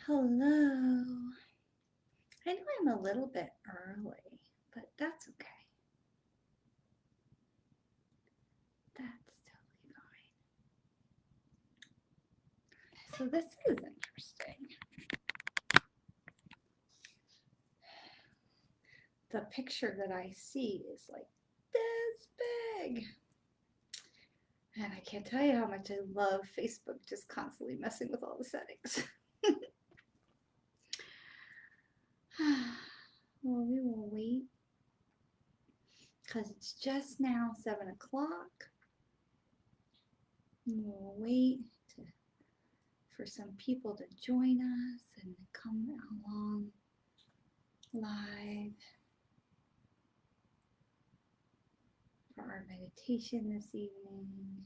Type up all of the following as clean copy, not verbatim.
Hello. I know I'm a little bit early, but that's okay. That's totally fine. So this is interesting. The picture that I see is like this big. And I can't tell you how much I love Facebook just constantly messing with all the settings. Well, we will wait because it's just now 7 o'clock. We'll wait for some people to join us and come along live for our meditation this evening.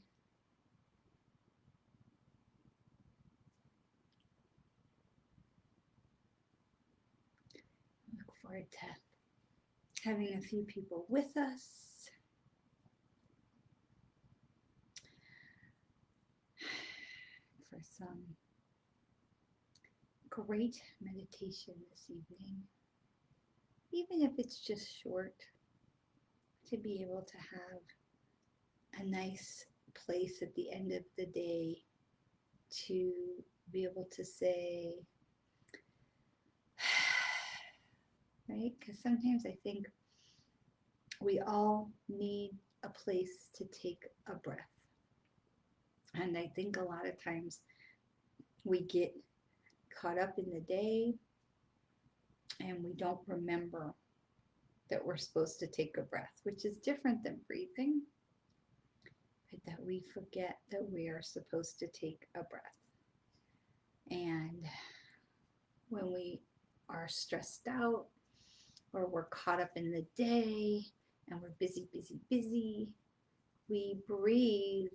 Look forward to having a few people with us. For some great meditation this evening, even if it's just short, to be able to have a nice place at the end of the day to be able to say, right? Because sometimes I think we all need a place to take a breath. And I think a lot of times we get caught up in the day and we don't remember that we're supposed to take a breath, which is different than breathing, but that we forget that we are supposed to take a breath. And when we are stressed out or we're caught up in the day and we're busy, we breathe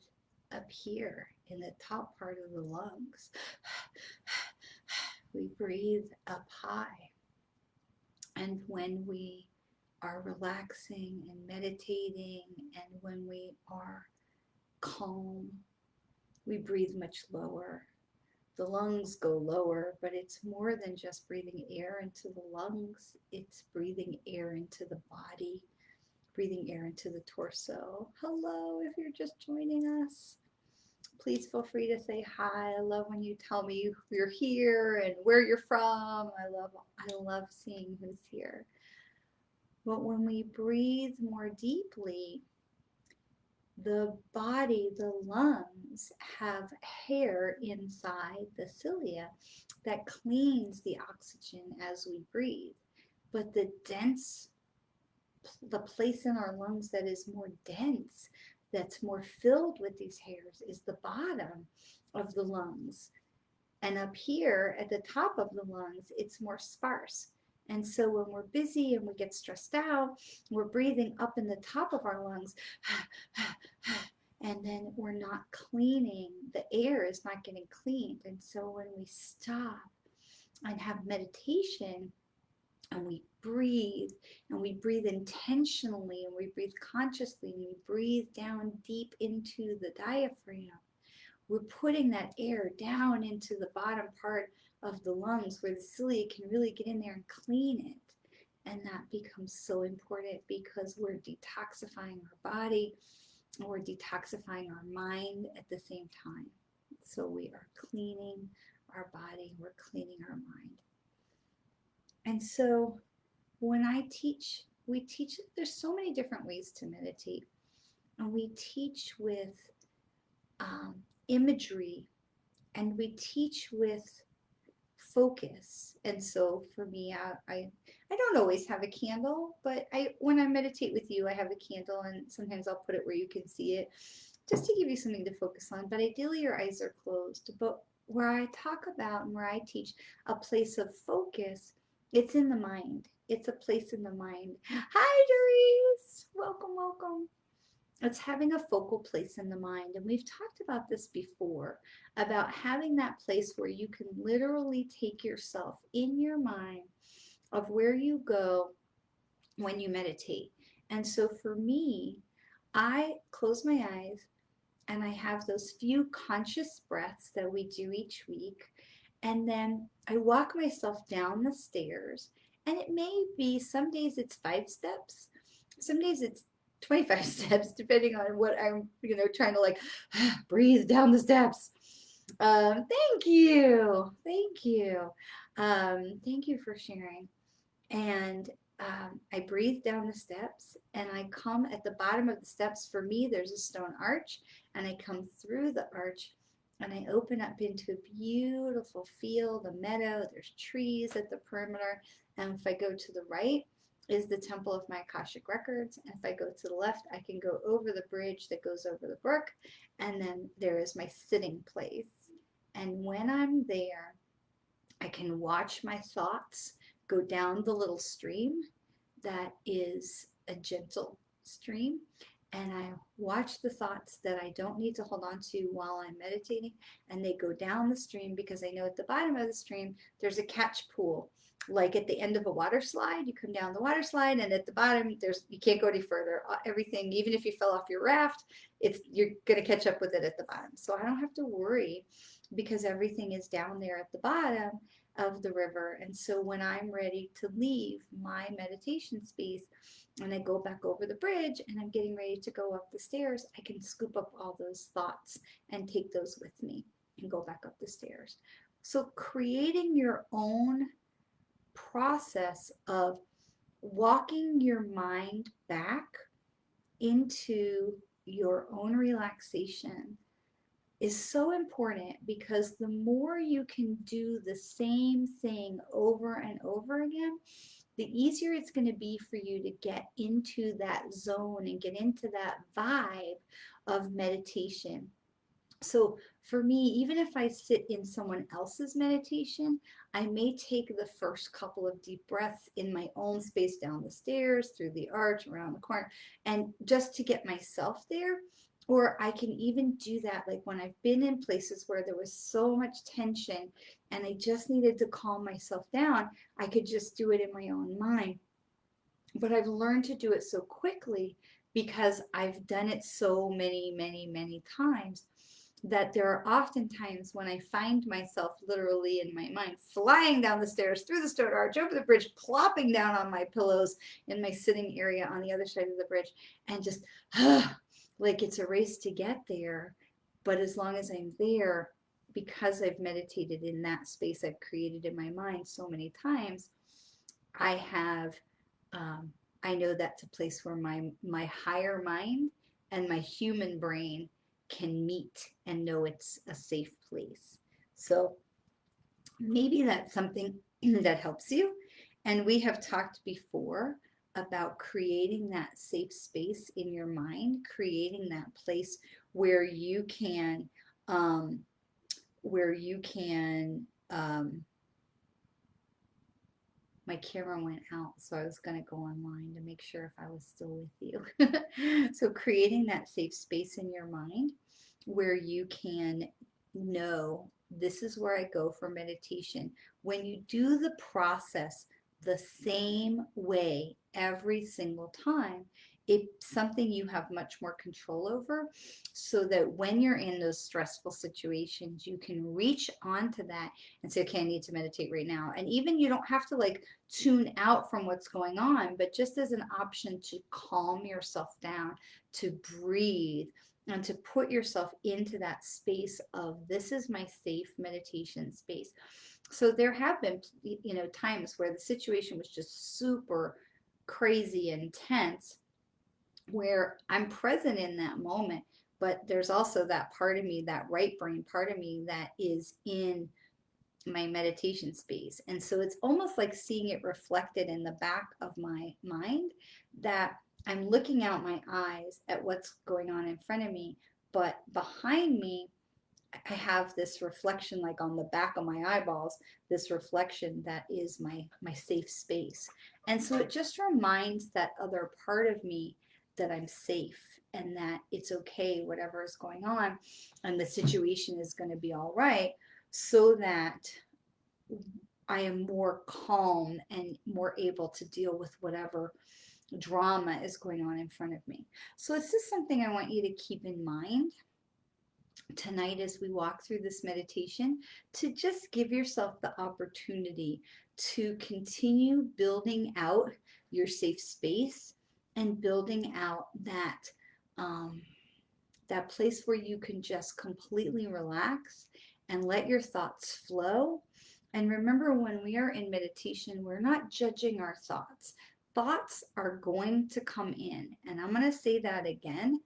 up here in the top part of the lungs. We breathe up high. And when we are relaxing and meditating and when we are calm, we breathe much lower. The lungs go lower, but it's more than just breathing air into the lungs. It's breathing air into the body, breathing air into the torso. Hello, if you're just joining us. Please feel free to say hi. I love when you tell me you're here and where you're from. I love seeing who's here. But when we breathe more deeply, the body, the lungs have hair inside the cilia that cleans the oxygen as we breathe. But the place in our lungs that is more dense, that's more filled with these hairs, is the bottom of the lungs. And up here at the top of the lungs, it's more sparse. And so when we're busy and we get stressed out, we're breathing up in the top of our lungs, and then we're not cleaning, the air is not getting cleaned. And so when we stop and have meditation, and we breathe intentionally, and we breathe consciously, and we breathe down deep into the diaphragm, we're putting that air down into the bottom part of the lungs where the cilia can really get in there and clean it. And that becomes so important because we're detoxifying our body and we're detoxifying our mind at the same time. So we are cleaning our body, we're cleaning our mind. And so when I teach, we teach, there's so many different ways to meditate. And we teach with imagery, and we teach with focus. And so for me, I don't always have a candle, but when I meditate with you, I have a candle, and sometimes I'll put it where you can see it, just to give you something to focus on. But ideally your eyes are closed. But where I talk about and where I teach a place of focus, it's in the mind. It's a place in the mind. Hi, Doris. Welcome, welcome. It's having a focal place in the mind. And we've talked about this before, about having that place where you can literally take yourself in your mind of where you go when you meditate. And so for me, I close my eyes and I have those few conscious breaths that we do each week. And then I walk myself down the stairs, and it may be some days it's 5 steps, some days it's 25 steps, depending on what I'm, trying to like breathe down the steps. Thank you. Thank you. Thank you for sharing. And I breathe down the steps, and I come at the bottom of the steps. For me, there's a stone arch, and I come through the arch, and I open up into a beautiful field, a meadow. There's trees at the perimeter. And if I go to the right, is the temple of my Akashic records. And if I go to the left, I can go over the bridge that goes over the brook. And then there is my sitting place. And when I'm there, I can watch my thoughts go down the little stream that is a gentle stream. And I watch the thoughts that I don't need to hold on to while I'm meditating, and they go down the stream, because I know at the bottom of the stream there's a catch pool. Like at the end of a water slide, you come down the water slide, and at the bottom you can't go any further. Everything, even if you fell off your raft, you're going to catch up with it at the bottom. So I don't have to worry, because everything is down there at the bottom of the river. And so when I'm ready to leave my meditation space and I go back over the bridge and I'm getting ready to go up the stairs, I can scoop up all those thoughts and take those with me and go back up the stairs. So creating your own process of walking your mind back into your own relaxation is so important, because the more you can do the same thing over and over again, the easier it's going to be for you to get into that zone and get into that vibe of meditation. So for me, even if I sit in someone else's meditation, I may take the first couple of deep breaths in my own space, down the stairs, through the arch, around the corner, and just to get myself there. Or I can even do that like when I've been in places where there was so much tension and I just needed to calm myself down, I could just do it in my own mind. But I've learned to do it so quickly because I've done it so many, many, many times, that there are often times when I find myself literally in my mind flying down the stairs, through the stone arch, over the bridge, plopping down on my pillows in my sitting area on the other side of the bridge, and just like it's a race to get there. But as long as I'm there, because I've meditated in that space I've created in my mind so many times, I have I know that's a place where my higher mind and my human brain can meet and know it's a safe place. So maybe that's something that helps you. And we have talked before about creating that safe space in your mind, creating that place where you can um, where you can my camera went out, so I was going to go online to make sure if I was still with you. So creating that safe space in your mind where you can know, this is where I go for meditation. When you do the process the same way every single time, it's something you have much more control over, so that when you're in those stressful situations, you can reach onto that and say, okay, I need to meditate right now. And even you don't have to like tune out from what's going on, but just as an option to calm yourself down, to breathe, and to put yourself into that space of, this is my safe meditation space. So there have been, times where the situation was just super crazy and intense, where I'm present in that moment, but there's also that part of me, that right brain part of me, that is in my meditation space. And so it's almost like seeing it reflected in the back of my mind, that I'm looking out my eyes at what's going on in front of me, but behind me, I have this reflection, like on the back of my eyeballs, this reflection that is my safe space. And so it just reminds that other part of me that I'm safe and that it's okay, whatever is going on, and the situation is going to be all right, so that I am more calm and more able to deal with whatever drama is going on in front of me. So it's just something I want you to keep in mind tonight as we walk through this meditation to just give yourself the opportunity to continue building out your safe space and building out that place where you can just completely relax and let your thoughts flow. And remember, when we are in meditation, we're not judging our thoughts. Thoughts are going to come in. And I'm going to say that again.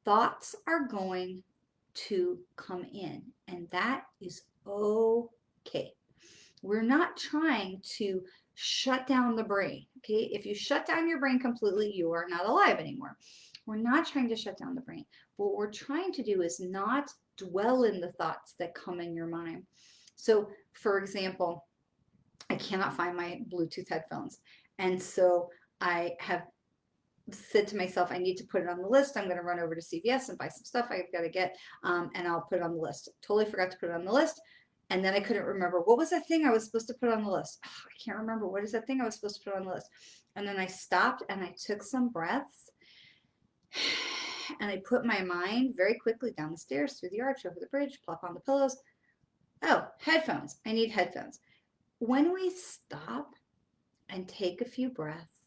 Thoughts are going to come in, and that is okay. We're not trying to shut down the brain. Okay, if you shut down your brain completely, you are not alive anymore. We're not trying to shut down the brain. What we're trying to do is not dwell in the thoughts that come in your mind. So, for example, I cannot find my Bluetooth headphones, and so I have said to myself, I need to put it on the list. I'm going to run over to CVS and buy some stuff I've got to get, and I'll put it on the list. Totally forgot to put it on the list. And then I couldn't remember, what was that thing I was supposed to put on the list? Oh, I can't remember. What is that thing I was supposed to put on the list? And then I stopped and I took some breaths and I put my mind very quickly down the stairs, through the arch, over the bridge, plop on the pillows. Oh, headphones. I need headphones. When we stop and take a few breaths,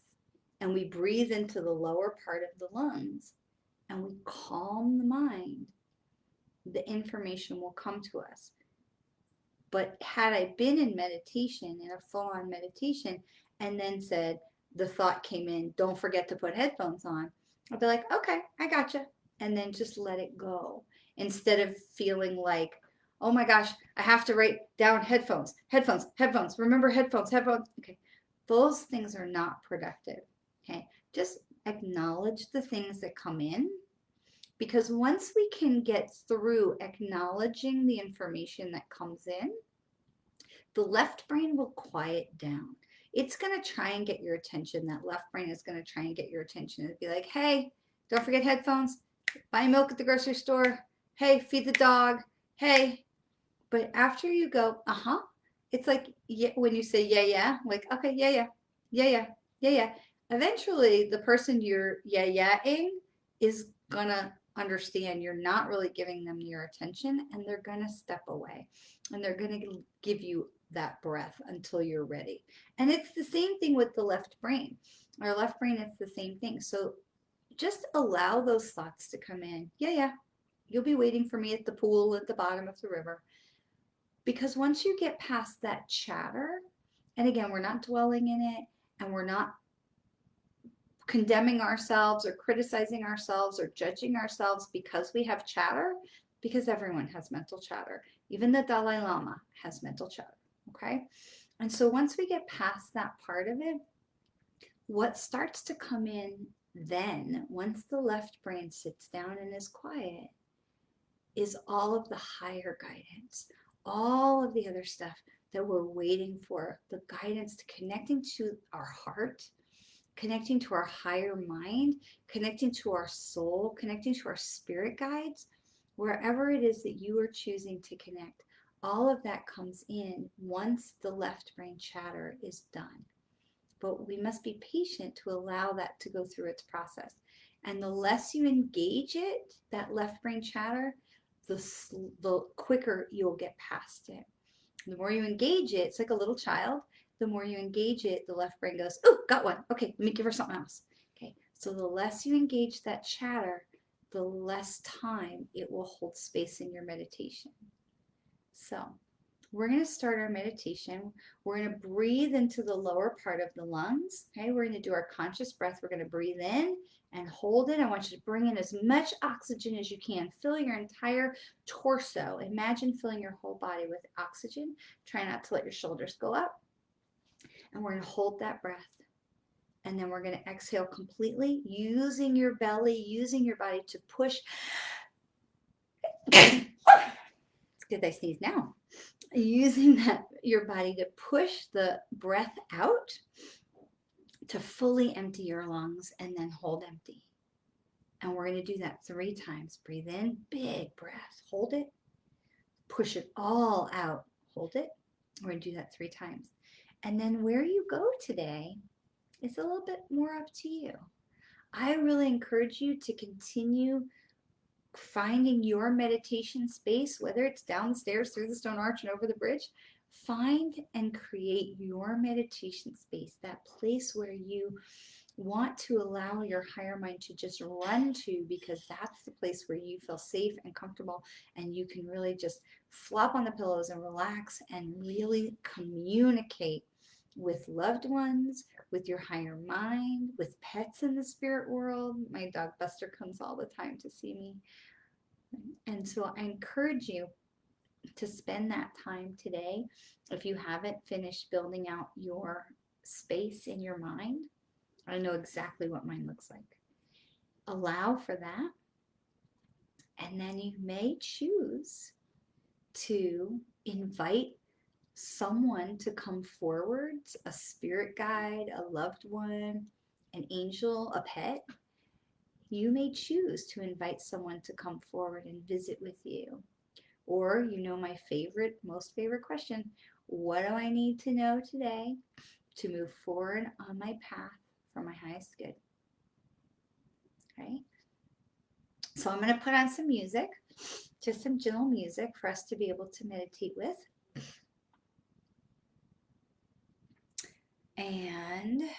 and we breathe into the lower part of the lungs, and we calm the mind, the information will come to us. But had I been in meditation, in a full-on meditation, and then said, the thought came in, don't forget to put headphones on, I'd be like, okay, I gotcha. And then just let it go. Instead of feeling like, oh my gosh, I have to write down headphones, headphones, headphones, remember headphones, headphones. Okay, those things are not productive. Okay, just acknowledge the things that come in, because once we can get through acknowledging the information that comes in, the left brain will quiet down. It's going to try and get your attention. That left brain is going to try and get your attention. It'll be like, hey, don't forget headphones. Buy milk at the grocery store. Hey, feed the dog. Hey. But after you go, it's like, yeah, when you say yeah, like, okay, yeah. Eventually, the person you're yeah-ing is gonna understand you're not really giving them your attention, and they're gonna step away, and they're gonna give you that breath until you're ready. And it's the same thing with the left brain. Our left brain, it's the same thing. So just allow those thoughts to come in. Yeah, you'll be waiting for me at the pool at the bottom of the river. Because once you get past that chatter, and again, we're not dwelling in it, and we're not condemning ourselves or criticizing ourselves or judging ourselves because we have chatter, because everyone has mental chatter. Even the Dalai Lama has mental chatter, okay? And so once we get past that part of it, what starts to come in then, once the left brain sits down and is quiet, is all of the higher guidance, all of the other stuff that we're waiting for, the guidance to connecting to our heart, connecting to our higher mind, connecting to our soul, connecting to our spirit guides, wherever it is that you are choosing to connect. All of that comes in once the left brain chatter is done. But we must be patient to allow that to go through its process. And the less you engage it, that left brain chatter, the quicker you'll get past it. The more you engage it, it's like a little child. The more you engage it, the left brain goes, oh, got one. Okay, let me give her something else. Okay, so the less you engage that chatter, the less time it will hold space in your meditation. So we're going to start our meditation. We're going to breathe into the lower part of the lungs. Okay, we're going to do our conscious breath. We're going to breathe in and hold it. I want you to bring in as much oxygen as you can. Fill your entire torso. Imagine filling your whole body with oxygen. Try not to let your shoulders go up. And we're going to hold that breath. And then we're going to exhale completely, using your belly, using your body to push. It's good I sneeze now. Using your body to push the breath out to fully empty your lungs, and then hold empty. And we're going to do that 3 times. Breathe in, big breath, hold it, push it all out, hold it. We're going to do that 3 times. And then where you go today is a little bit more up to you. I really encourage you to continue finding your meditation space, whether it's down the stairs, through the stone arch, and over the bridge. Find and create your meditation space, that place where you want to allow your higher mind to just run to, because that's the place where you feel safe and comfortable, and you can really just flop on the pillows and relax and really communicate with loved ones, with your higher mind, with pets in the spirit world. My dog Buster comes all the time to see me. And so I encourage you to spend that time today. If you haven't finished building out your space in your mind, I know exactly what mine looks like. Allow for that. And then you may choose to invite someone to come forward, a spirit guide, a loved one, an angel, a pet. You may choose to invite someone to come forward and visit with you. Or, my most favorite question, what do I need to know today to move forward on my path for my highest good? Okay. So I'm going to put on some music, just some gentle music for us to be able to meditate with. And is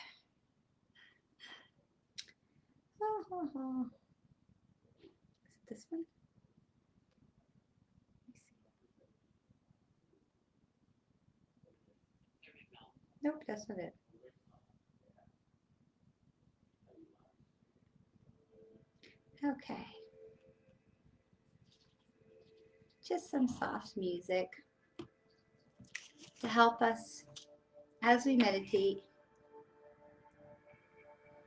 it this one? Nope, that's not it. Okay. Just some soft music to help us as we meditate.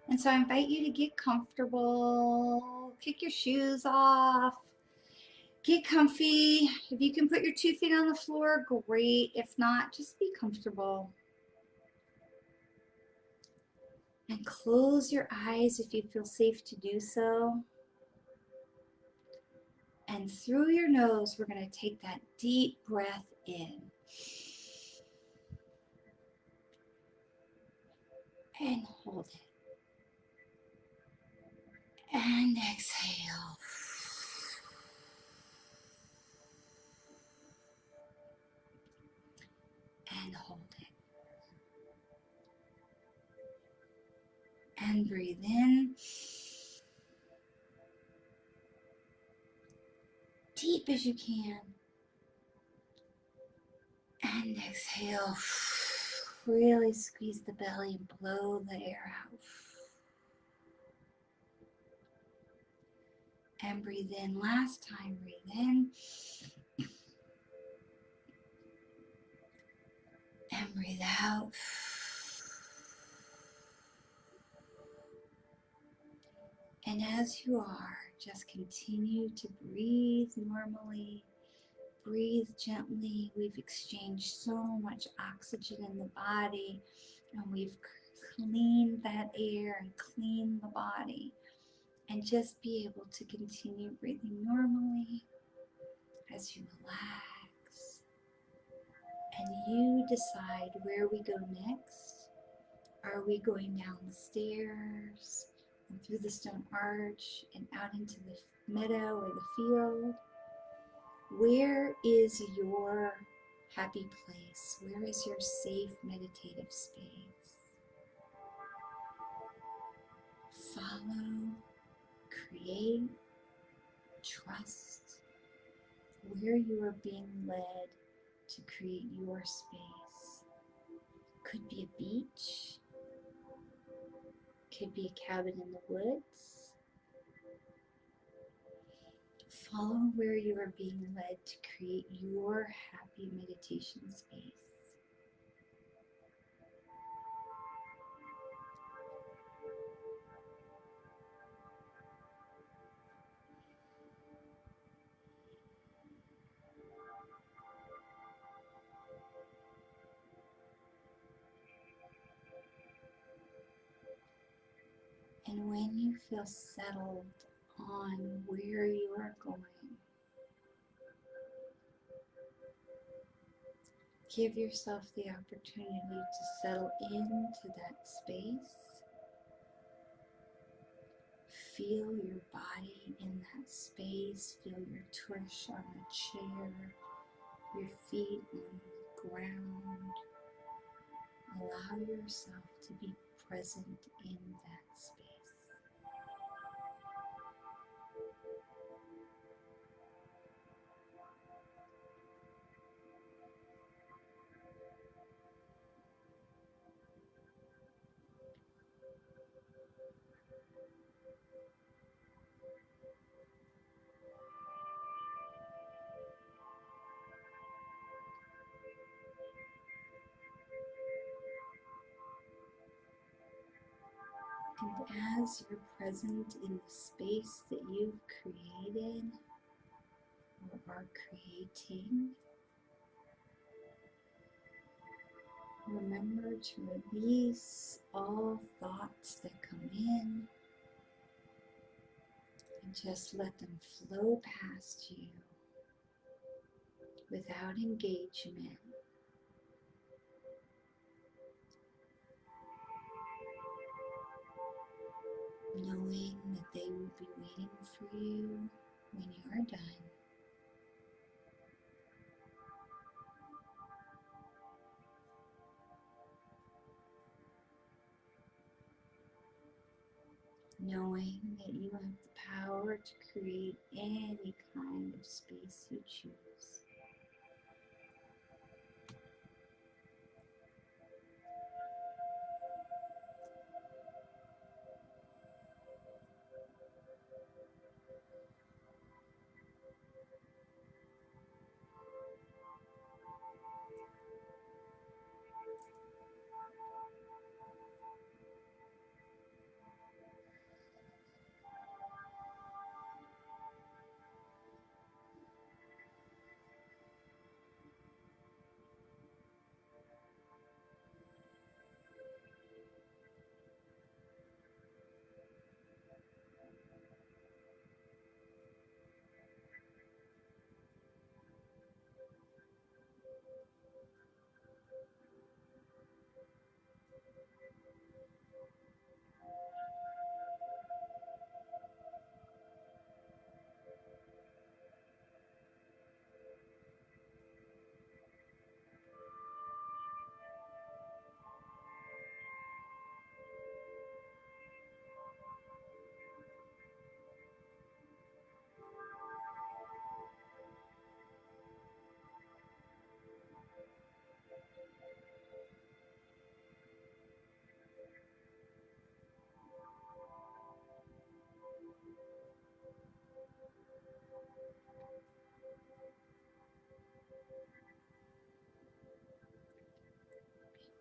And so I invite you to get comfortable, kick your shoes off, get comfy. If you can put your 2 feet on the floor, great. If not, just be comfortable. And close your eyes if you feel safe to do so. And through your nose, we're going to take that deep breath in. And hold it. And exhale. And hold it. And breathe in. Deep as you can. And exhale. Really squeeze the belly and blow the air out. And breathe in. Last time, breathe in. And breathe out. And as you are, just continue to breathe normally. Breathe gently. We've exchanged so much oxygen in the body, and we've cleaned that air and cleaned the body. And just be able to continue breathing normally as you relax. And you decide where we go next. Are we going down the stairs and through the stone arch and out into the meadow or the field? Where is your happy place? Where is your safe meditative space? Follow, create, trust where you are being led to create your space. Could be a beach, could be a cabin in the woods. Follow where you are being led to create your happy meditation space. And when you feel settled on where you are going, give yourself the opportunity to settle into that space. feel your body in that space. Feel your tush on the chair, your feet on the ground. Allow yourself to be present in that space. And as you're present in the space that you've created or are creating, remember to release all thoughts that come in and just let them flow past you without engagement, knowing that they will be waiting for you when you are done. Knowing that you have the power to create any kind of space you choose.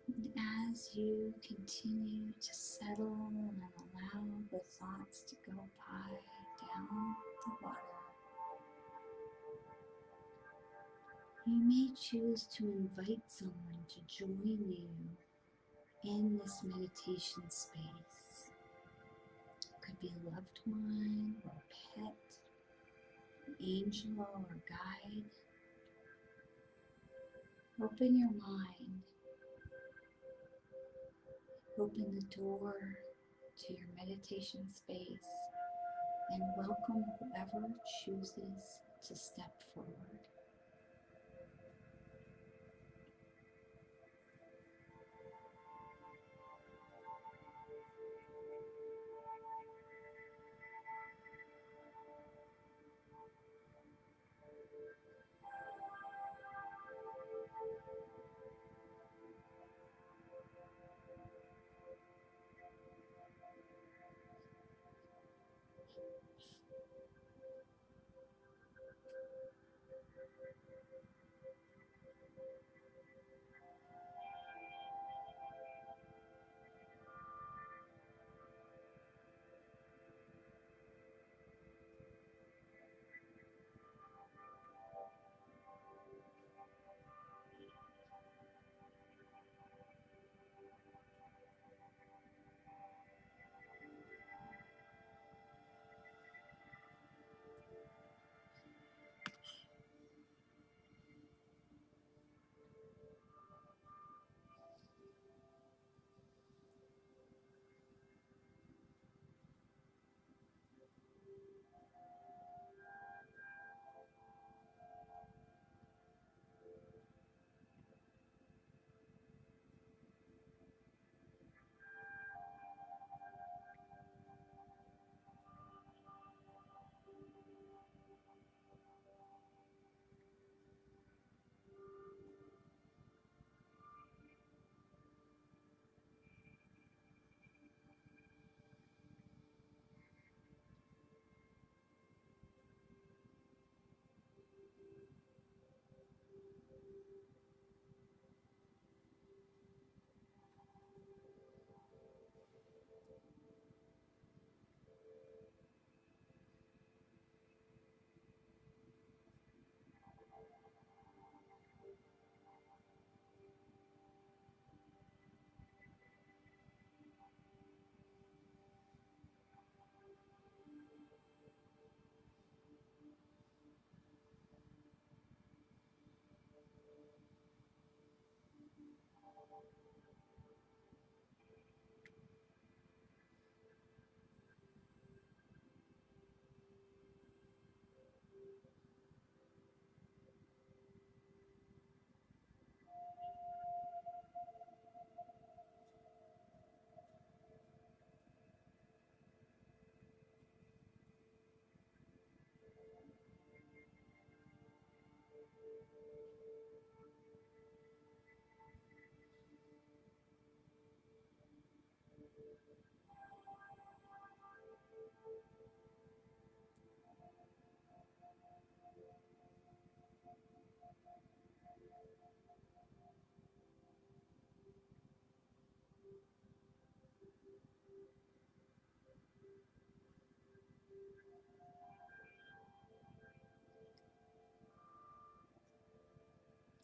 And as you continue to settle and allow the thoughts to go by down the water, you may choose to invite someone to join you in this meditation space. It could be a loved one or a pet, an angel or a guide. Open your mind. Open the door to your meditation space and welcome whoever chooses to step forward.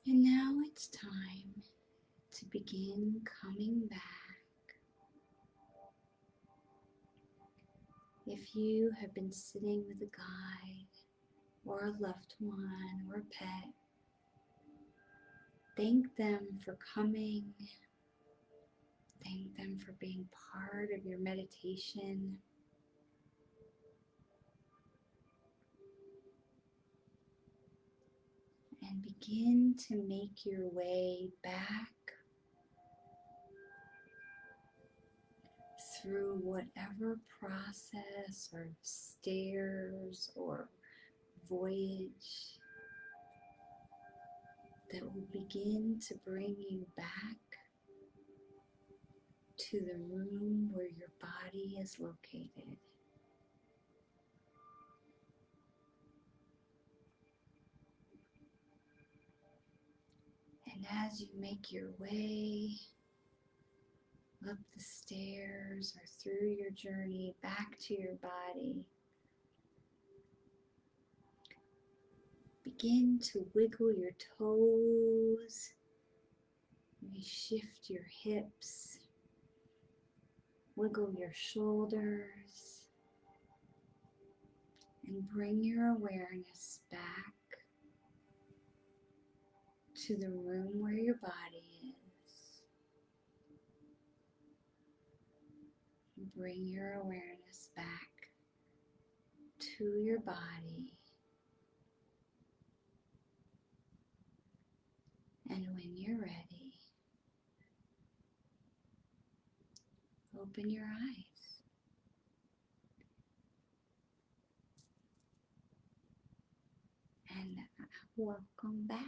And now it's time to begin coming back. If you have been sitting with a guide or a loved one or a pet, thank them for coming. Thank them for being part of your meditation. And begin to make your way back through whatever process or stairs or voyage that will begin to bring you back to the room where your body is located. And as you make your way up the stairs or through your journey back to your body, begin to wiggle your toes. Maybe shift your hips. Wiggle your shoulders. And bring your awareness back to the room where your body is. Bring your awareness back to your body. And when you're ready, open your eyes. And welcome back.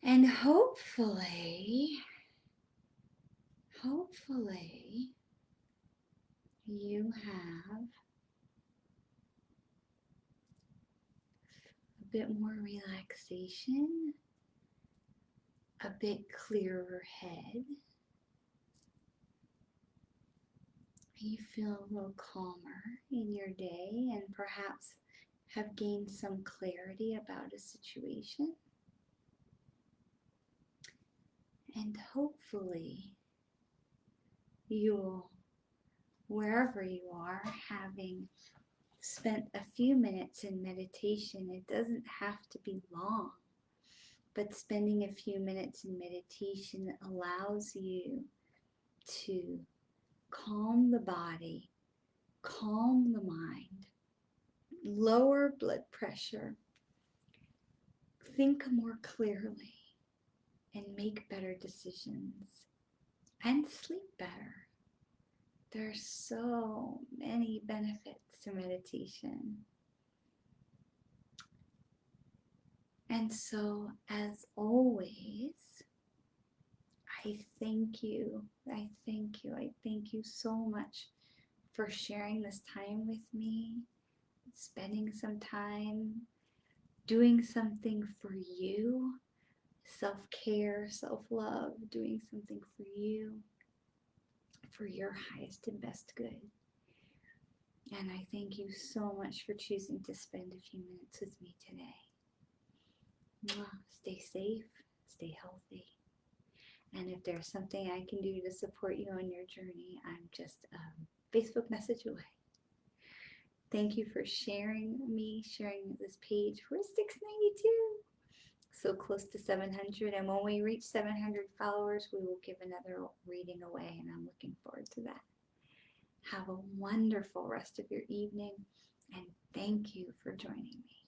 And hopefully, you have a bit more relaxation, a bit clearer head. You feel a little calmer in your day and perhaps have gained some clarity about a situation. And hopefully you'll, wherever you are, having spent a few minutes in meditation, it doesn't have to be long, but spending a few minutes in meditation allows you to calm the body, calm the mind, lower blood pressure, think more clearly, and make better decisions, and sleep better. There are so many benefits to meditation. And so, as always, I thank you. I thank you so much for sharing this time with me, spending some time doing something for you, self-care, self-love, doing something for you, for your highest and best good. And I thank you so much for choosing to spend a few minutes with me today. Stay safe, stay healthy. And if there's something I can do to support you on your journey, I'm just a Facebook message away. Thank you for sharing this page. We're 692. So close to 700, and when we reach 700 followers, we will give another reading away, and I'm looking forward to that. Have a wonderful rest of your evening, and thank you for joining me.